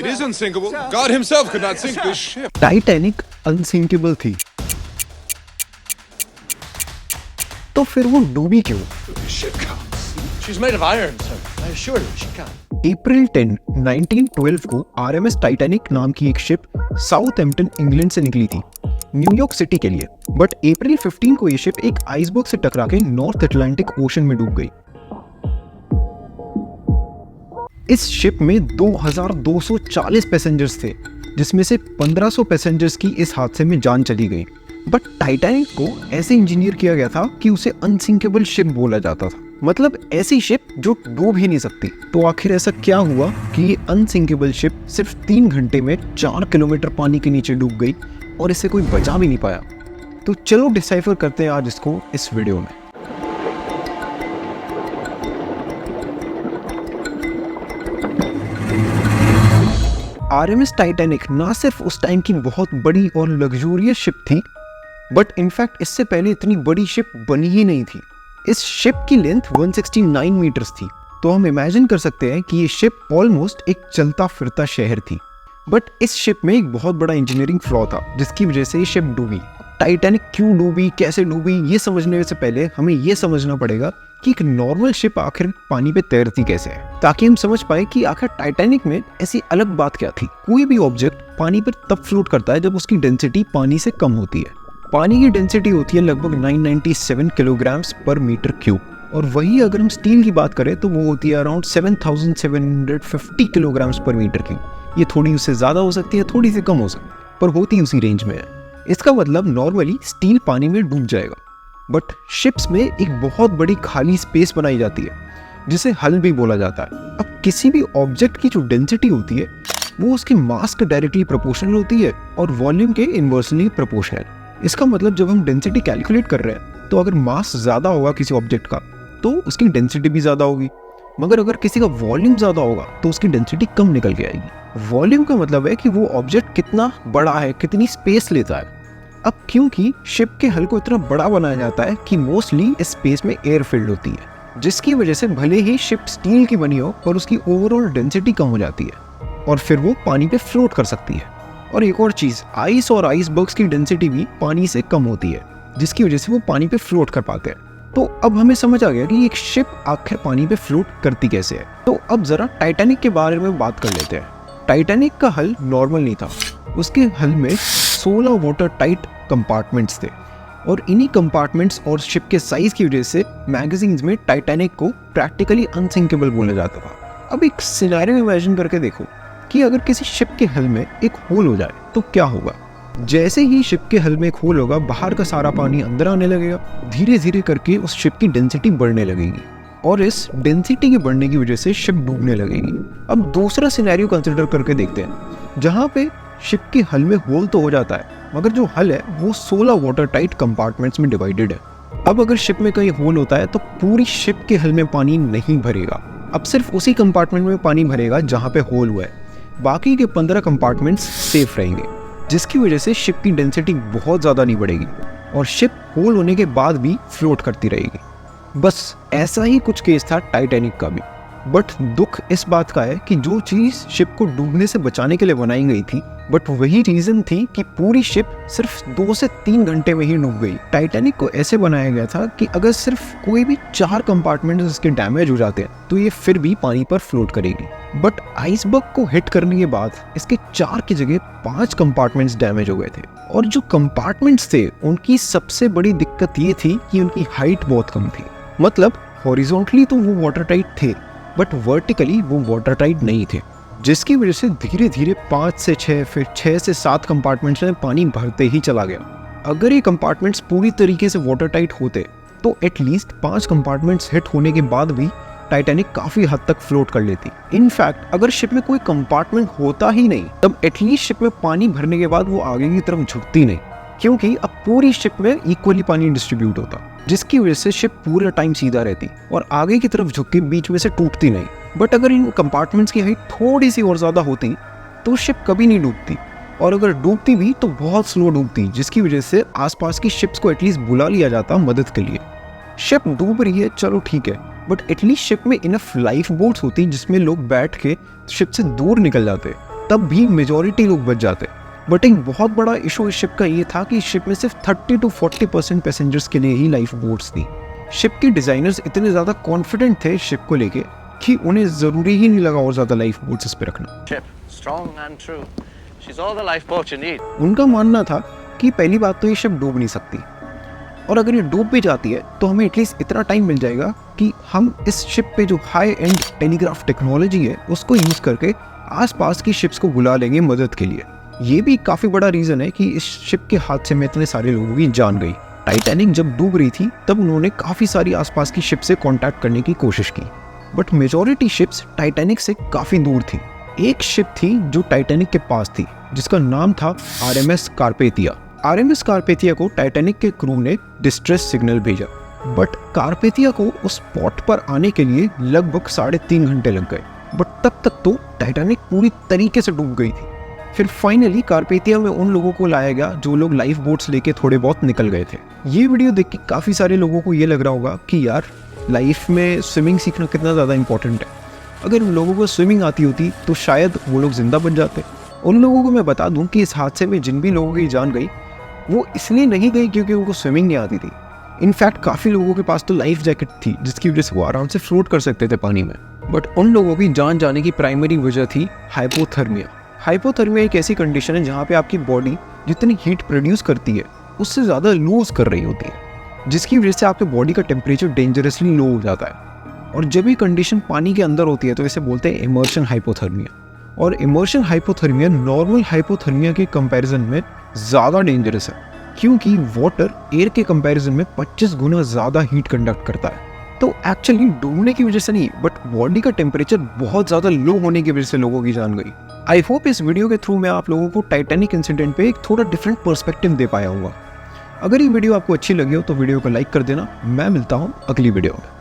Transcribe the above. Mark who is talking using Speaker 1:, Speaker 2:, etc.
Speaker 1: It is unsinkable. God himself could not sink this ship.
Speaker 2: Titanic unsinkable थी, तो फिर वो डूबी क्यों?
Speaker 1: Ship comes.
Speaker 3: She's made of iron, sir. I assure you, she can't.
Speaker 2: अप्रैल 10, 1912 को RMS Titanic नाम की एक शिप साउथहैम्पटन इंग्लैंड से निकली थी न्यूयॉर्क सिटी के लिए। बट अप्रैल 15 को ये शिप एक आइसबर्ग से टकरा के नॉर्थ अटलांटिक ओशन में डूब गई। इस शिप में 2240 पैसेंजर्स थे, जिसमें से 1500 पैसेंजर्स की इस हादसे में जान चली गई। बट टाइटैनिक को ऐसे इंजीनियर किया गया था कि उसे अनसिंकेबल शिप बोला जाता था, मतलब ऐसी शिप जो डूब ही नहीं सकती। तो आखिर ऐसा क्या हुआ कि ये अनसिंकेबल शिप सिर्फ 3 घंटे में 4 किलोमीटर पानी के नीचे डूब गई और इसे कोई बचा भी नहीं पाया? तो चलो डिसाइफर करते हैं आज इसको इस वीडियो में। आरएमएस टाइटैनिक ना सिर्फ उस टाइम की बहुत बड़ी और लग्जूरियस शिप थी, बट इनफैक्ट इससे पहले इतनी बड़ी शिप बनी ही नहीं थी। इस शिप की लेंथ 169 मीटर्स थी, तो हम इमेजिन कर सकते हैं कि ये शिप ऑलमोस्ट एक चलता फिरता शहर थी। बट इस शिप में एक बहुत बड़ा इंजीनियरिंग फ्लॉ था, जिसकी वजह से ये शिप डूबी। टाइटैनिक क्यों डूबी, कैसे डूबी, ये समझने से पहले हमें ये समझना पड़ेगा कि एक नॉर्मल शिप आखिर पानी पे तैरती कैसे है, ताकि हम समझ पाए कि आखिर टाइटैनिक में ऐसी अलग बात क्या थी। कोई भी ऑब्जेक्ट पानी पर तब फ्लोट करता है जब उसकी डेंसिटी पानी से कम होती है। पानी की डेंसिटी होती है लगभग 997 किलोग्राम्स पर मीटर क्यूब, और वही अगर हम स्टील की बात करें तो वो होती है अराउंड 7750 किलोग्राम्स पर मीटर क्यूब। ये थोड़ी उससे ज़्यादा हो सकती है, थोड़ी सी कम हो सकती है, पर होती उसी रेंज में है। इसका मतलब नॉर्मली स्टील पानी में डूब जाएगा, बट शिप्स में एक बहुत बड़ी खाली स्पेस बनाई जाती है जिसे हल भी बोला जाता है। अब किसी भी ऑब्जेक्ट की जो डेंसिटी होती है वो उसके मास के डायरेक्टली प्रोपोर्शनल होती है और वॉल्यूम के इन्वर्सली प्रोपोर्शनल। इसका मतलब जब हम डेंसिटी कैलकुलेट कर रहे हैं तो अगर मास ज़्यादा होगा किसी ऑब्जेक्ट का तो उसकी डेंसिटी भी ज़्यादा होगी, मगर अगर किसी का वॉल्यूम ज़्यादा होगा तो उसकी डेंसिटी कम निकल के आएगी। वॉल्यूम का मतलब है कि वो ऑब्जेक्ट कितना बड़ा है, कितनी स्पेस लेता है। अब क्योंकि शिप के हल को इतना बड़ा बनाया जाता है कि मोस्टली इस स्पेस में एयर फिल्ड होती है, जिसकी वजह से भले ही शिप स्टील की बनी हो पर उसकी ओवरऑल डेंसिटी कम हो जाती है और फिर वो पानी पे फ्लोट कर सकती है। और एक और चीज़, आइस और आइसबर्ग्स की डेंसिटी भी पानी से कम होती है, जिसकी वजह से वो पानी पे फ्लोट कर पाते हैं। तो अब हमें समझ आ गया कि एक शिप आखिर पानी पे फ्लोट करती कैसे है। तो अब ज़रा टाइटैनिक के बारे में बात कर लेते हैं। टाइटैनिक का हल नॉर्मल नहीं था, उसके हल में 16 वाटर टाइट कंपार्टमेंट्स थे, और इन्हीं कंपार्टमेंट्स और शिप के साइज की वजह से मैगजीन्स में टाइटैनिक को प्रैक्टिकली अनसिंकेबल बोला जाता था। अब एक सिनेरियो इमेजिन करके देखो कि अगर किसी शिप के हल में एक होल हो जाए तो क्या होगा। जैसे ही शिप के हल में एक होल होगा, बाहर का सारा पानी अंदर आने लगेगा, धीरे धीरे करके उस शिप की डेंसिटी बढ़ने लगेगी, और इस डेंसिटी के बढ़ने की वजह से शिप डूबने लगेगी। अब दूसरा सिनेरियो कंसिडर करके देखते हैं, जहाँ पे शिप के हल में होल तो हो जाता है, मगर जो हल है वो 16 वाटर टाइट कंपार्टमेंट्स में डिवाइडेड है। अब अगर शिप में कहीं होल होता है तो पूरी शिप के हल में पानी नहीं भरेगा, अब सिर्फ उसी कंपार्टमेंट में पानी भरेगा जहाँ पे होल हुआ है। बाकी के 15 कंपार्टमेंट्स सेफ रहेंगे, जिसकी वजह से शिप की डेंसिटी बहुत ज़्यादा नहीं बढ़ेगी और शिप होल होने के बाद भी फ्लोट करती रहेगी। बस ऐसा ही कुछ केस था टाइटैनिक का भी। बट दुख इस बात का है कि जो चीज़ शिप को डूबने से बचाने के लिए बनाई गई थी, बट वही रीज़न थी कि पूरी शिप सिर्फ 2 से 3 घंटे में ही डूब गई। टाइटैनिक को ऐसे बनाया गया था कि अगर सिर्फ कोई भी 4 कंपार्टमेंट इसके डैमेज हो जाते हैं तो ये फिर भी पानी पर फ्लोट करेगी। बट आइसबर्ग को हिट करने के बाद इसके 4 की जगह 5 कंपार्टमेंट्स डैमेज हो गए थे, और जो कंपार्टमेंट्स थे उनकी सबसे बड़ी दिक्कत ये थी कि उनकी हाइट बहुत कम थी। मतलब हॉरिजॉन्टली तो वो वाटर टाइट थे, बट वर्टिकली वो वाटर टाइट नहीं थे, जिसकी वजह से धीरे धीरे 5 से 6 फिर 6 से 7 कंपार्टमेंट्स में पानी भरते ही चला गया। अगर ये कंपार्टमेंट्स पूरी तरीके से वाटर टाइट होते तो एटलीस्ट 5 कंपार्टमेंट्स हिट होने के बाद भी टाइटैनिक काफ़ी हद तक फ्लोट कर लेती। इनफैक्ट अगर शिप में कोई कंपार्टमेंट होता ही नहीं तब एटलीस्ट शिप में पानी भरने के बाद वो आगे की तरफ झुकती नहीं, क्योंकि अब पूरी शिप में इक्वली पानी डिस्ट्रीब्यूट होता, जिसकी वजह से शिप पूरा टाइम सीधा रहती और आगे की तरफ झुक के बीच में से टूटती नहीं। बट अगर इन कंपार्टमेंट्स की हाइट थोड़ी सी और ज़्यादा होती तो शिप कभी नहीं डूबती, और अगर डूबती भी तो बहुत स्लो डूबती, जिसकी वजह से आसपास की शिप्स को एटलीस्ट बुला लिया जाता मदद के लिए। शिप डूब रही है, चलो ठीक है, बट एटलीस्ट शिप में इनफ लाइफ बोट्स होती जिसमें लोग बैठ के शिप से दूर निकल जाते। तब भी मेजॉरिटी लोग बच जाते। बट एक बहुत बड़ा इशू इस शिप का ये था कि इस शिप में सिर्फ 30 to 40% पैसेंजर्स के लिए ही लाइफ बोट्स थी। शिप के डिज़ाइनर्स इतने ज़्यादा कॉन्फिडेंट थे इस शिप को लेके कि उन्हें ज़रूरी ही नहीं लगा और ज़्यादा लाइफ बोट्स इस पे रखना।
Speaker 3: Ship, strong and true. She's all the lifeboat you need.
Speaker 2: उनका मानना था कि पहली बात तो ये शिप डूब नहीं सकती, और अगर ये डूब भी जाती है तो हमें एटलीस्ट इतना टाइम मिल जाएगा कि हम इस शिप पे जो हाई एंड टेलीग्राफ टेक्नोलॉजी है उसको यूज़ करके आसपास की शिप्स को बुला लेंगे मदद के लिए। ये भी काफ़ी बड़ा रीज़न है कि इस शिप के हादसे में इतने सारे लोगों की जान गई। टाइटैनिक जब डूब रही थी तब उन्होंने काफ़ी सारी आसपास की शिप से कांटेक्ट करने की कोशिश की, बट मेजॉरिटी शिप्स टाइटैनिक से काफ़ी दूर थी। एक शिप थी जो टाइटैनिक के पास थी जिसका नाम था RMS कार्पेथिया। RMS कार्पेथिया को टाइटैनिक के क्रू ने डिस्ट्रेस सिग्नल भेजा, बट कार्पेथिया को उस स्पॉट पर आने के लिए लगभग 3.5 घंटे लग गए। बट तब तक तो टाइटैनिक पूरी तरीके से डूब गई थी। फिर फाइनली कार्पेथिया में उन लोगों को लाया गया जो लोग लाइफ बोट्स लेके थोड़े बहुत निकल गए थे। ये वीडियो देख के काफ़ी सारे लोगों को ये लग रहा होगा कि यार लाइफ में स्विमिंग सीखना कितना ज़्यादा इंपॉर्टेंट है। अगर उन लोगों को स्विमिंग आती होती तो शायद वो लोग जिंदा बच जाते। उन लोगों को मैं बता दूं कि इस हादसे में जिन भी लोगों की जान गई वो इसलिए नहीं गई क्योंकि उनको स्विमिंग नहीं आती थी। इनफैक्ट काफ़ी लोगों के पास तो लाइफ जैकेट थी जिसकी वजह से वो आराम से फ्लोट कर सकते थे पानी में। बट उन लोगों की जान जाने की प्राइमरी वजह थी हाइपोथर्मिया। हाइपोथर्मिया एक ऐसी कंडीशन है जहाँ पे आपकी बॉडी जितनी हीट प्रोड्यूस करती है उससे ज़्यादा लूज कर रही होती है, जिसकी वजह से आपके बॉडी का टेम्परेचर डेंजरसली लो हो जाता है। और जब ये कंडीशन पानी के अंदर होती है तो इसे बोलते हैं इमर्शन हाइपोथर्मिया। और इमर्शन हाइपोथर्मिया नॉर्मल हाइपोथर्मिया के कंपैरिजन में ज़्यादा डेंजरस है क्योंकि वाटर एयर के कंपैरिजन में 25 गुना ज़्यादा हीट कंडक्ट करता है। तो एक्चुअली डूबने की वजह से नहीं, बट बॉडी का टेम्परेचर बहुत ज़्यादा लो होने की वजह से लोगों की जान गई। आई होप इस वीडियो के थ्रू मैं आप लोगों को टाइटैनिक इंसिडेंट पे एक थोड़ा डिफरेंट पर्सपेक्टिव दे पाया हूँ। अगर ये वीडियो आपको अच्छी लगी हो तो वीडियो को लाइक कर देना। मैं मिलता हूँ अगली वीडियो में।